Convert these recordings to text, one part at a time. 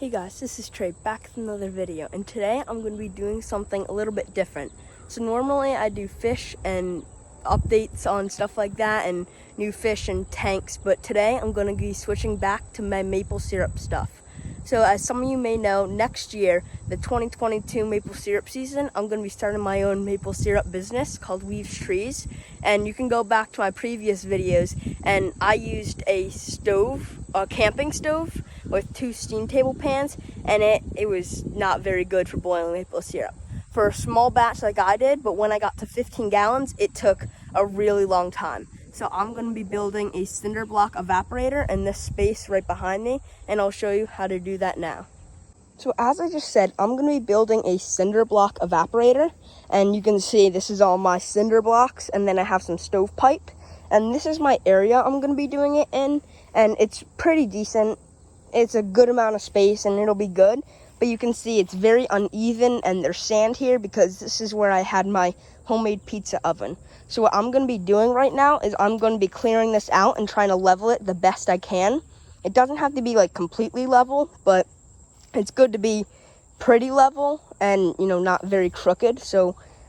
Hey guys, this is Trey back with another video, and today I'm going to be doing something a little bit different. So normally I do fish and updates on stuff like that and new fish and tanks, but today I'm going to be switching back to my maple syrup stuff. So as some of you may know, next year, the 2022 maple syrup season, I'm going to be starting my own maple syrup business called Weaves Trees. And you can go back to my previous videos, and I used a stove, a camping stove, with 2 steam table pans, and it was not very good for boiling maple syrup. For a small batch like I did, but when I got to 15 gallons, it took a really long time. So I'm going to be building a cinder block evaporator in this space right behind me, and I'll show you how to do that now. So as I just said, I'm going to be building a cinder block evaporator, and you can see this is all my cinder blocks, and then I have some stovepipe, and this is my area I'm going to be doing it in, and it's pretty decent. It's a good amount of space and it'll be good, but you can see it's very uneven and there's sand here because this is where I had my homemade pizza oven. So what I'm going to be doing right now is I'm going to be clearing this out and trying to level it the best I can. It doesn't have to be like completely level, but it's good to be pretty level and, you know, not very crooked.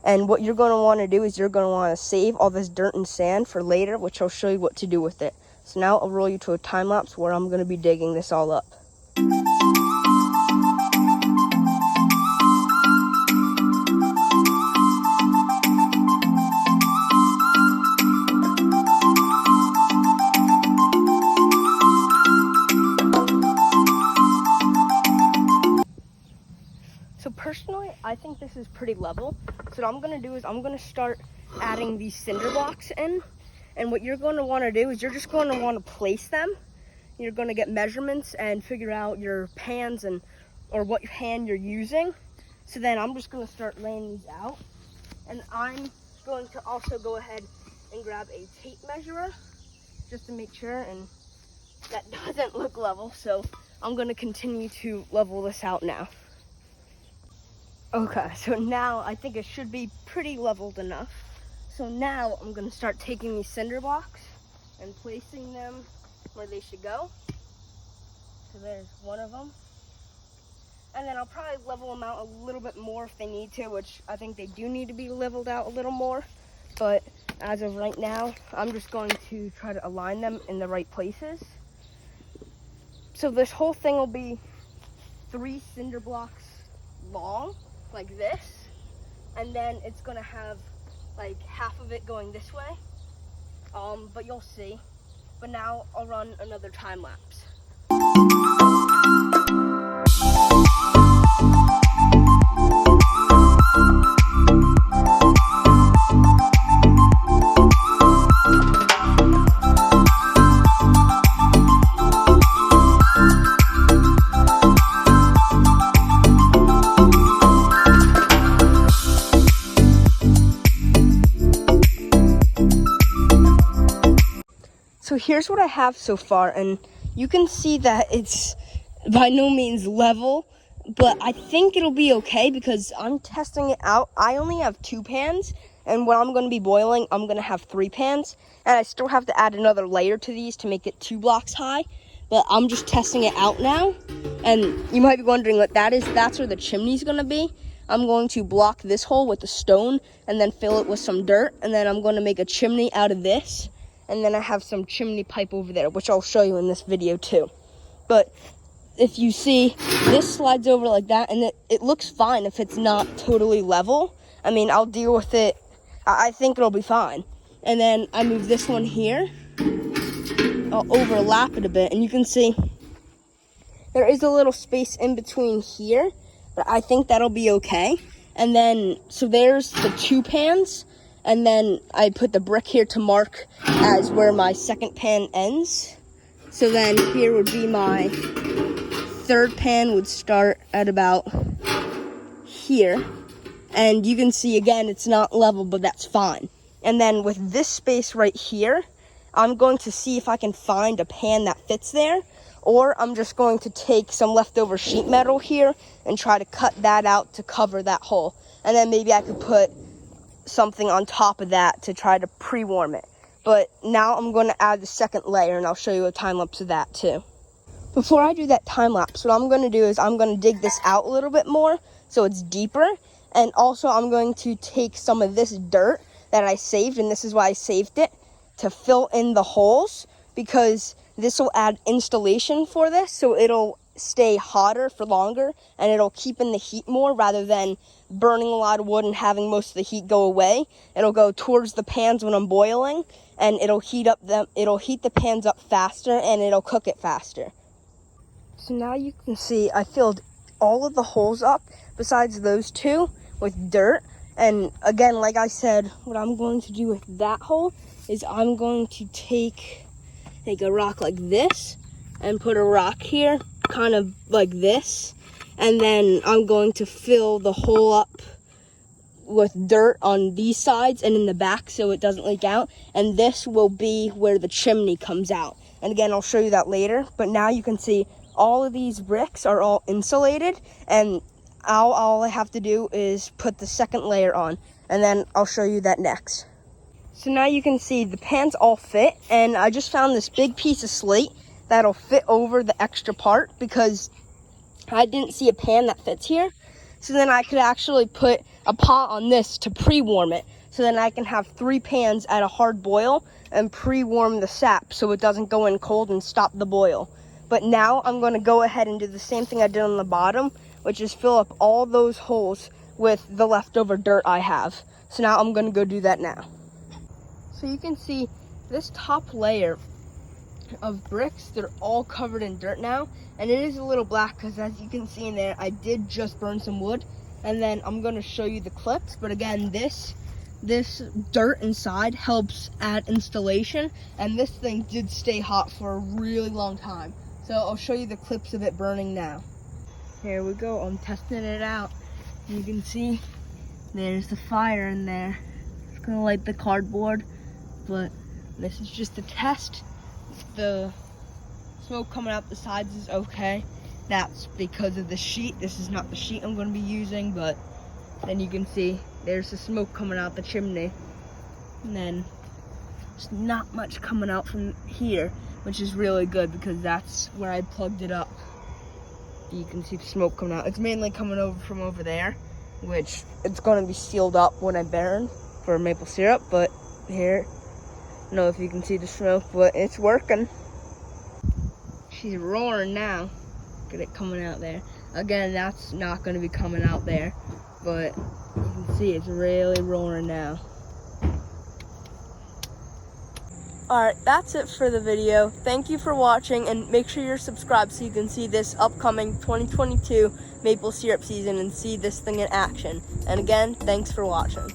And what you're going to want to do is you're going to want to save all this dirt and sand for later, which I'll show you what to do with it. So now I'll roll you to a time lapse where I'm going to be digging this all up. So personally, I think this is pretty level. So what I'm going to do is I'm going to start adding these cinder blocks in. And what you're going to want to do is you're just going to want to place them. You're going to get measurements and figure out your pans or what pan you're using. So then I'm just going to start laying these out. And I'm going to also go ahead and grab a tape measurer just to make sure, and that doesn't look level. So I'm going to continue to level this out now. Okay, so now I think it should be pretty leveled enough. So now I'm going to start taking these cinder blocks and placing them where they should go. So there's one of them. And then I'll probably level them out a little bit more if they need to, which I think they do need to be leveled out a little more. But as of right now, I'm just going to try to align them in the right places. So this whole thing will be 3 cinder blocks long, like this. And then it's going to have like half of it going this way, but you'll see. But now I'll run another time lapse. So here's what I have so far, and you can see that it's by no means level, but I think it'll be okay because I'm testing it out. I only have 2 pans, and when I'm going to be boiling, I'm going to have 3 pans, and I still have to add another layer to these to make it 2 blocks high, but I'm just testing it out now. And you might be wondering what that is. That's where the chimney's going to be. I'm going to block this hole with a stone and then fill it with some dirt, and then I'm going to make a chimney out of this. And then I have some chimney pipe over there, which I'll show you in this video too. But if you see, this slides over like that, and it looks fine if it's not totally level. I mean, I'll deal with it. I think it'll be fine. And then I move this one here. I'll overlap it a bit, and you can see there is a little space in between here, but I think that'll be okay. And then, so there's the 2 pans. And then I put the brick here to mark as where my second pan ends. So then here would be my 3rd pan would start at about here. And you can see again, it's not level, but that's fine. And then with this space right here, I'm going to see if I can find a pan that fits there. Or I'm just going to take some leftover sheet metal here and try to cut that out to cover that hole. And then maybe I could put something on top of that to try to pre-warm it. But now I'm going to add the second layer, and I'll show you a time lapse of that too. before I do that time lapse, what I'm going to do is I'm going to dig this out a little bit more so it's deeper. And also I'm going to take some of this dirt that I saved, and this is why I saved it, to fill in the holes, because this will add insulation for this, so it'll stay hotter for longer and it'll keep in the heat more rather than burning a lot of wood and having most of the heat go away. It'll go towards the pans when I'm boiling, and it'll heat the pans up faster and it'll cook it faster. So now you can see I filled all of the holes up besides those two with dirt. And again, like I said, what I'm going to do with that hole is I'm going to take a rock like this and put a rock here, kind of like this. And then I'm going to fill the hole up with dirt on these sides and in the back so it doesn't leak out. And this will be where the chimney comes out. And again, I'll show you that later. But now you can see all of these bricks are all insulated, and all I have to do is put the second layer on, and then I'll show you that next. So now you can see the pans all fit, and I just found this big piece of slate that'll fit over the extra part because I didn't see a pan that fits here. So then I could actually put a pot on this to pre-warm it. So then I can have 3 pans at a hard boil and pre-warm the sap so it doesn't go in cold and stop the boil. But now I'm going to go ahead and do the same thing I did on the bottom, which is fill up all those holes with the leftover dirt I have. So now I'm going to go do that now. So you can see this top layer of bricks, they're all covered in dirt now. And it is a little black because, as you can see in there, I did just burn some wood. And then I'm going to show you the clips. But again, this dirt inside helps add installation. And this thing did stay hot for a really long time. So I'll show you the clips of it burning now. Here we go, I'm testing it out. You can see there's the fire in there. It's gonna light the cardboard, but this is just a test. The smoke coming out the sides is okay. That's because of the sheet. This is not the sheet I'm gonna be using, but then you can see there's the smoke coming out the chimney. And then there's not much coming out from here, which is really good because that's where I plugged it up. You can see the smoke coming out. It's mainly coming over from over there, which it's going to be sealed up when I burn for maple syrup. But here, I don't know if you can see the smoke, but it's working. She's roaring now. Get it coming out there. Again, that's not going to be coming out there, but you can see it's really roaring now. Alright, that's it for the video. Thank you for watching, and make sure you're subscribed so you can see this upcoming 2022 maple syrup season and see this thing in action. And again, thanks for watching.